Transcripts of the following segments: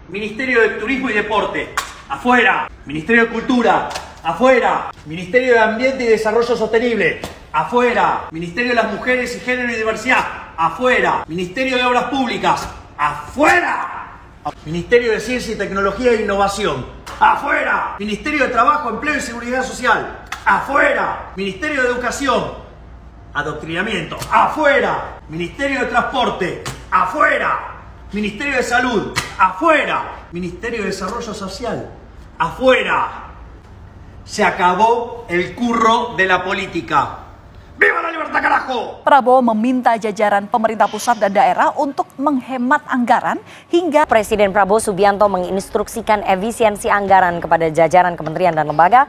Ministerio de Turismo y Deporte, afuera. Ministerio de Cultura, afuera. Ministerio de Ambiente y Desarrollo Sostenible, afuera. Ministerio de las Mujeres y Género y Diversidad, afuera. Ministerio de Obras Públicas, afuera. Ministerio de Ciencia y Tecnología e Innovación, afuera. Ministerio de Trabajo, Empleo y Seguridad Social, afuera. Ministerio de Educación, Adoctrinamiento, afuera. Ministerio de Transporte, afuera. Ministerio de Salud, afuera. Ministerio de Desarrollo Social, afuera. Se acabó el curro de la política. ¡Viva la libertad, carajo! Prabowo meminta jajaran pemerintah pusat dan daerah untuk menghemat anggaran hingga Presiden Prabowo Subianto menginstruksikan efisiensi anggaran kepada jajaran kementerian dan lembaga.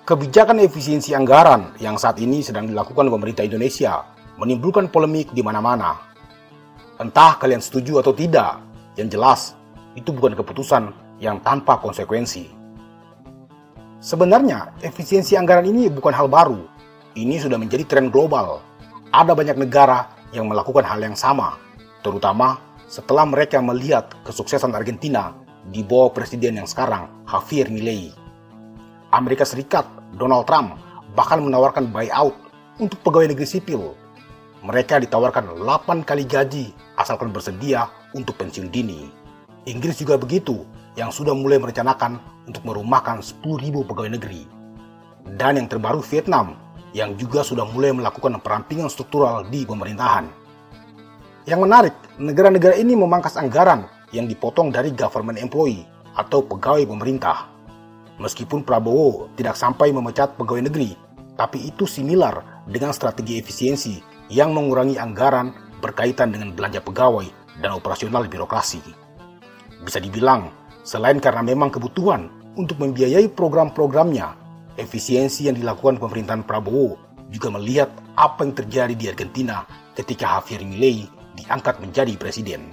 Kebijakan efisiensi anggaran yang saat ini sedang dilakukan pemerintah Indonesia menimbulkan polemik di mana-mana. Entah kalian setuju atau tidak, yang jelas itu bukan keputusan yang tanpa konsekuensi. Sebenarnya efisiensi anggaran ini bukan hal baru. Ini sudah menjadi tren global. Ada banyak negara yang melakukan hal yang sama, terutama setelah mereka melihat kesuksesan Argentina di bawah presiden yang sekarang, Javier Milei. Amerika Serikat, Donald Trump, bahkan menawarkan buyout untuk pegawai negeri sipil. Mereka ditawarkan 8 kali gaji asalkan bersedia untuk pensiun dini. Inggris juga begitu, yang sudah mulai merencanakan untuk merumahkan 10.000 pegawai negeri. Dan yang terbaru Vietnam, yang juga sudah mulai melakukan perampingan struktural di pemerintahan. Yang menarik, negara-negara ini memangkas anggaran yang dipotong dari government employee atau pegawai pemerintah. Meskipun Prabowo tidak sampai memecat pegawai negeri, tapi itu similar dengan strategi efisiensi yang mengurangi anggaran berkaitan dengan belanja pegawai dan operasional birokrasi. Bisa dibilang, selain karena memang kebutuhan untuk membiayai program-programnya, efisiensi yang dilakukan pemerintahan Prabowo juga melihat apa yang terjadi di Argentina ketika Javier Milei diangkat menjadi presiden.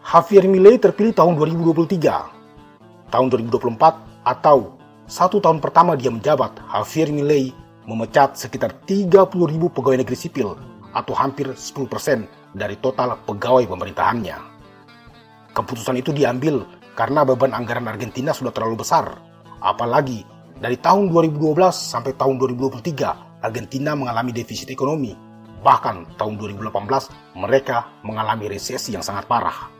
Javier Milei terpilih tahun 2023. Tahun 2024 atau 1 tahun pertama dia menjabat, Javier Milei memecat sekitar 30.000 pegawai negeri sipil atau hampir 10% dari total pegawai pemerintahannya. Keputusan itu diambil karena beban anggaran Argentina sudah terlalu besar. Apalagi dari tahun 2012 sampai tahun 2023 Argentina mengalami defisit ekonomi. Bahkan tahun 2018 mereka mengalami resesi yang sangat parah.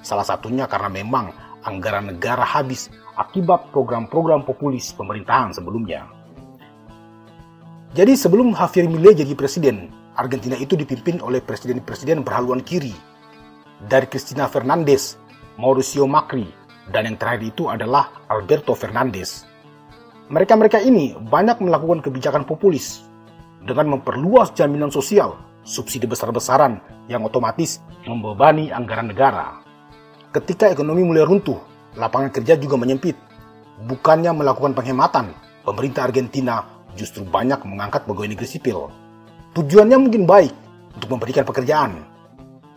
Salah satunya karena memang anggaran negara habis akibat program-program populis pemerintahan sebelumnya. Jadi sebelum Javier Milei jadi presiden, Argentina itu dipimpin oleh presiden-presiden berhaluan kiri. Dari Cristina Fernandez, Mauricio Macri, dan yang terakhir itu adalah Alberto Fernandez. Mereka-mereka ini banyak melakukan kebijakan populis dengan memperluas jaminan sosial, subsidi besar-besaran yang otomatis membebani anggaran negara. Ketika ekonomi mulai runtuh, lapangan kerja juga menyempit. Bukannya melakukan penghematan, pemerintah Argentina justru banyak mengangkat pegawai negeri sipil. Tujuannya mungkin baik untuk memberikan pekerjaan.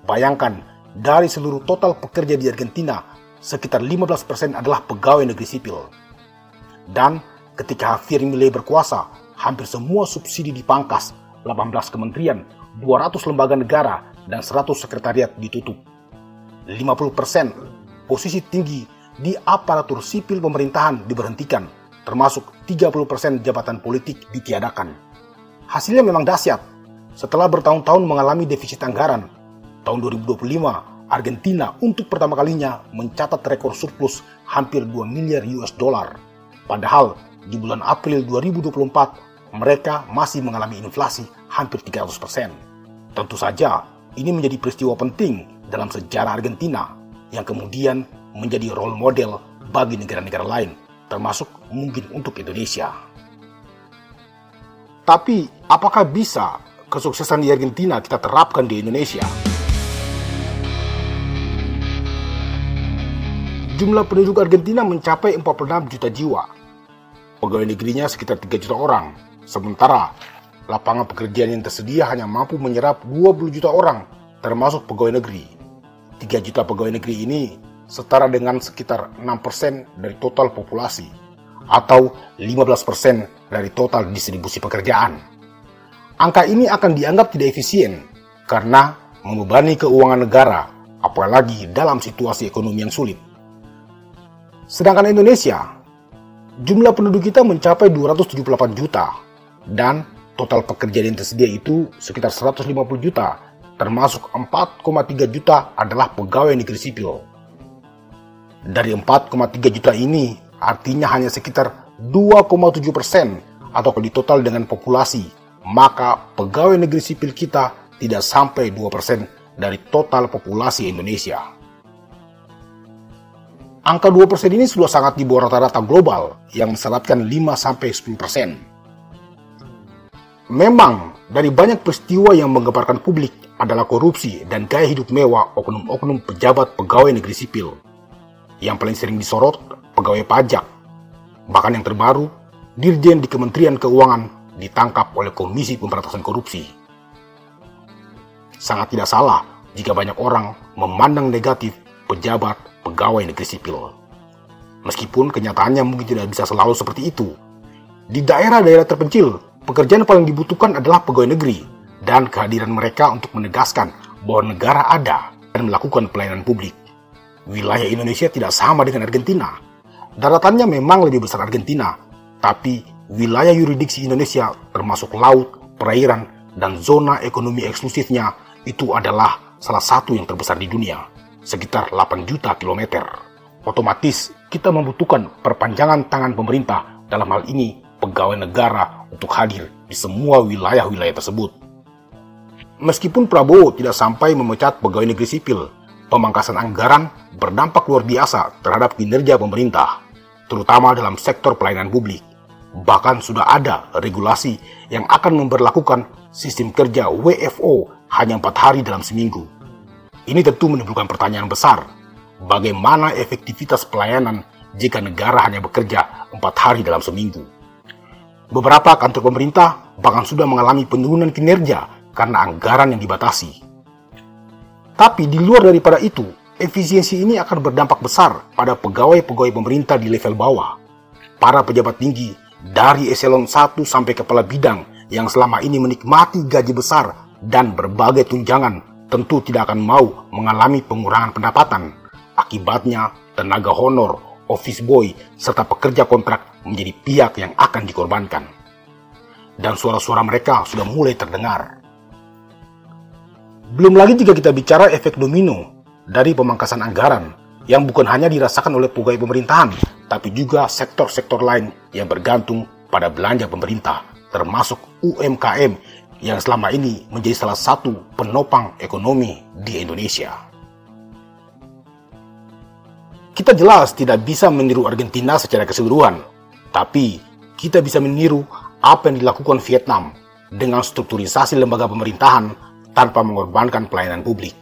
Bayangkan, dari seluruh total pekerja di Argentina, sekitar 15% adalah pegawai negeri sipil. Dan ketika Javier Milei berkuasa, hampir semua subsidi dipangkas, 18 kementerian, 200 lembaga negara, dan 100 sekretariat ditutup. 50% posisi tinggi di aparatur sipil pemerintahan diberhentikan, termasuk 30% jabatan politik ditiadakan. Hasilnya memang dahsyat. Setelah bertahun-tahun mengalami defisit anggaran, tahun 2025 Argentina untuk pertama kalinya mencatat rekor surplus hampir 2 miliar US dollar. Padahal di bulan April 2024 mereka masih mengalami inflasi hampir 300%. Tentu saja ini menjadi peristiwa penting dalam sejarah Argentina yang kemudian menjadi role model bagi negara-negara lain, termasuk mungkin untuk Indonesia. Tapi, apakah bisa kesuksesan di Argentina kita terapkan di Indonesia? Jumlah penduduk Argentina mencapai 46 juta jiwa. Pegawai negerinya sekitar 3 juta orang. Sementara, lapangan pekerjaan yang tersedia hanya mampu menyerap 20 juta orang, termasuk pegawai negeri. 3 juta pegawai negeri ini setara dengan sekitar 6% dari total populasi, atau 15% dari total distribusi pekerjaan. Angka ini akan dianggap tidak efisien karena membebani keuangan negara apalagi dalam situasi ekonomi yang sulit. Sedangkan Indonesia, jumlah penduduk kita mencapai 278 juta, dan total pekerjaan yang tersedia itu sekitar 150 juta, termasuk 4,3 juta adalah pegawai negeri sipil. Dari 4,3 juta ini, artinya hanya sekitar 2,7%, atau kalau ditotal dengan populasi, maka pegawai negeri sipil kita tidak sampai 2% dari total populasi Indonesia. Angka 2% ini sudah sangat di bawah rata-rata global yang mensyaratkan 5-10%. Memang, dari banyak peristiwa yang menggemparkan publik adalah korupsi dan gaya hidup mewah oknum-oknum pejabat pegawai negeri sipil. Yang paling sering disorot, pegawai pajak. Bahkan yang terbaru, Dirjen di Kementerian Keuangan ditangkap oleh Komisi Pemberantasan Korupsi. Sangat tidak salah jika banyak orang memandang negatif pejabat pegawai negeri sipil. Meskipun kenyataannya mungkin tidak bisa selalu seperti itu. Di daerah-daerah terpencil, pekerjaan paling dibutuhkan adalah pegawai negeri, dan kehadiran mereka untuk menegaskan bahwa negara ada dan melakukan pelayanan publik. Wilayah Indonesia tidak sama dengan Argentina. Daratannya memang lebih besar Argentina, tapi wilayah yurisdiksi Indonesia termasuk laut, perairan, dan zona ekonomi eksklusifnya itu adalah salah satu yang terbesar di dunia, sekitar 8 juta kilometer. Otomatis kita membutuhkan perpanjangan tangan pemerintah, dalam hal ini pegawai negara, untuk hadir di semua wilayah-wilayah tersebut. Meskipun Prabowo tidak sampai memecat pegawai negeri sipil, pemangkasan anggaran berdampak luar biasa terhadap kinerja pemerintah, terutama dalam sektor pelayanan publik. Bahkan sudah ada regulasi yang akan memberlakukan sistem kerja WFO hanya 4 hari dalam seminggu. Ini tentu menimbulkan pertanyaan besar, bagaimana efektivitas pelayanan jika negara hanya bekerja 4 hari dalam seminggu? Beberapa kantor pemerintah bahkan sudah mengalami penurunan kinerja karena anggaran yang dibatasi. Tapi di luar daripada itu, efisiensi ini akan berdampak besar pada pegawai-pegawai pemerintah di level bawah. Para pejabat tinggi dari eselon 1 sampai kepala bidang yang selama ini menikmati gaji besar dan berbagai tunjangan tentu tidak akan mau mengalami pengurangan pendapatan. Akibatnya, tenaga honor, office boy, serta pekerja kontrak menjadi pihak yang akan dikorbankan. Dan suara-suara mereka sudah mulai terdengar. Belum lagi jika kita bicara efek domino dari pemangkasan anggaran yang bukan hanya dirasakan oleh pegawai pemerintahan, tapi juga sektor-sektor lain yang bergantung pada belanja pemerintah, termasuk UMKM yang selama ini menjadi salah satu penopang ekonomi di Indonesia. Kita jelas tidak bisa meniru Argentina secara keseluruhan, tapi kita bisa meniru apa yang dilakukan Vietnam dengan strukturisasi lembaga pemerintahan tanpa mengorbankan pelayanan publik.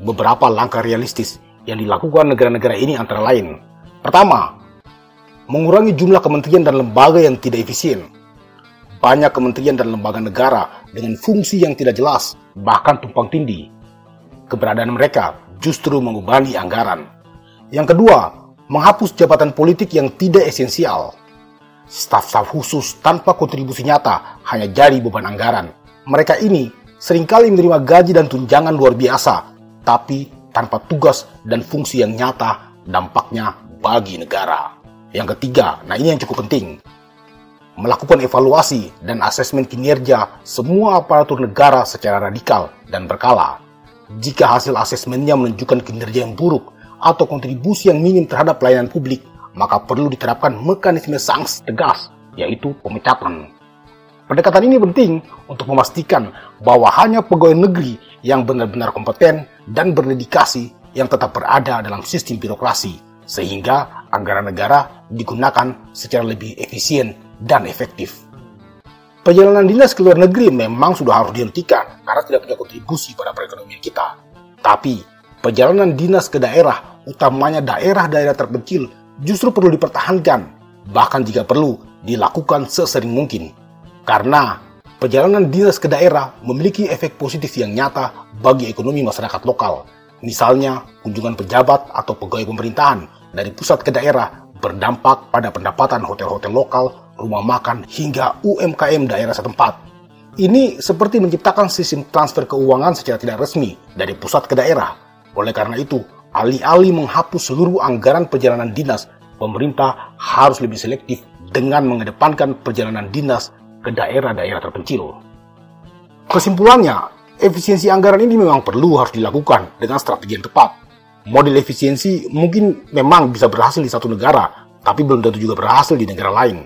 Beberapa langkah realistis yang dilakukan negara-negara ini antara lain: pertama, mengurangi jumlah kementerian dan lembaga yang tidak efisien. Banyak kementerian dan lembaga negara dengan fungsi yang tidak jelas, bahkan tumpang tindih. Keberadaan mereka justru membebani anggaran. Yang kedua, menghapus jabatan politik yang tidak esensial. Staf-staf khusus tanpa kontribusi nyata hanya jadi beban anggaran. Mereka ini seringkali menerima gaji dan tunjangan luar biasa, tapi tanpa tugas dan fungsi yang nyata dampaknya bagi negara. Yang ketiga, nah ini yang cukup penting, melakukan evaluasi dan asesmen kinerja semua aparatur negara secara radikal dan berkala. Jika hasil asesmennya menunjukkan kinerja yang buruk atau kontribusi yang minim terhadap pelayanan publik, maka perlu diterapkan mekanisme sanksi tegas, yaitu pemecatan. Pendekatan ini penting untuk memastikan bahwa hanya pegawai negeri yang benar-benar kompeten dan berdedikasi yang tetap berada dalam sistem birokrasi, sehingga anggaran negara digunakan secara lebih efisien dan efektif. Perjalanan dinas ke luar negeri memang sudah harus dihentikan karena tidak punya kontribusi pada perekonomian kita. Tapi perjalanan dinas ke daerah, utamanya daerah-daerah terpencil, justru perlu dipertahankan, bahkan jika perlu dilakukan sesering mungkin. Karena perjalanan dinas ke daerah memiliki efek positif yang nyata bagi ekonomi masyarakat lokal. Misalnya, kunjungan pejabat atau pegawai pemerintahan dari pusat ke daerah berdampak pada pendapatan hotel-hotel lokal, rumah makan, hingga UMKM daerah setempat. Ini seperti menciptakan sistem transfer keuangan secara tidak resmi dari pusat ke daerah. Oleh karena itu, alih-alih menghapus seluruh anggaran perjalanan dinas, pemerintah harus lebih selektif dengan mengedepankan perjalanan dinas ke daerah-daerah terpencil. Kesimpulannya, efisiensi anggaran ini memang harus dilakukan dengan strategi yang tepat. Model efisiensi mungkin memang bisa berhasil di satu negara, tapi belum tentu juga berhasil di negara lain.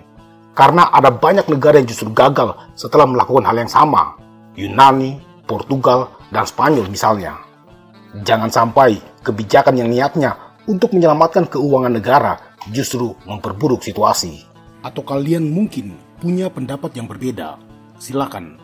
Karena ada banyak negara yang justru gagal setelah melakukan hal yang sama. Yunani, Portugal, dan Spanyol misalnya. Jangan sampai kebijakan yang niatnya untuk menyelamatkan keuangan negara justru memperburuk situasi. Atau kalian mungkin punya pendapat yang berbeda? Silakan.